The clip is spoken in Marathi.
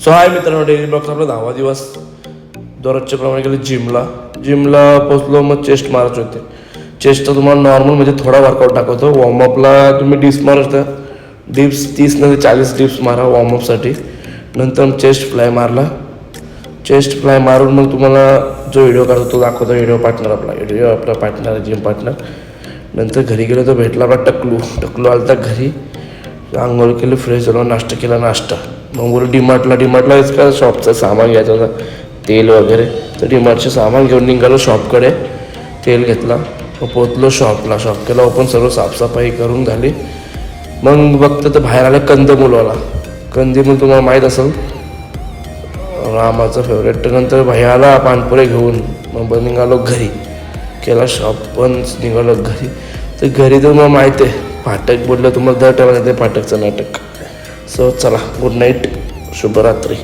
सो हाय मित्रांनो, डेली ब्लॉग्स आपला 10वा दिवस. दररोजच्या प्रमाणे गेले जिमला पोचलो. मग चेस्ट मारायचे होते. चेस्ट तर तुम्हाला नॉर्मल म्हणजे थोडा वर्कआउट दाखवतो. वॉर्मअपला तुम्ही डिप्स मारू शकता. डिप्स 30 ते 40 डिप्स मारा वॉर्मअपसाठी. नंतर चेस्ट फ्लाय मारला. चेस्ट फ्लाय मारून मग तुम्हाला जो व्हिडिओ काढतो तो दाखवतो. Video partner gym partner. नंतर घरी गेलो तर भेटला आपला टकलू आला तर घरी. आंघोळ केलं, फ्रेश झालो, नाश्ता. मग बोलू डीमार्टला का शॉपचं सामान घ्यायचं होतं, तेल वगैरे. तर डीमार्टचे सामान घेऊन निघालो शॉपकडे. तेल घेतला, मग पोचलो शॉप केला ओपन. सर्व साफसफाई करून झाली. मग बघतं तर बाहेर आलं कंदीमूल तुम्हाला माहीत असेल, रामाचं फेवरेट. नंतर भाई आला पानपुरे घेऊन. मग निघालो घरी. केला शॉप पण निघालो घरी. तर घरी तर मला माहीत आहे फाटक बोललं तुम्हाला दर टायमाला ते फाटकचं नाटक. सो चला, गुड नाईट, शुभरात्री.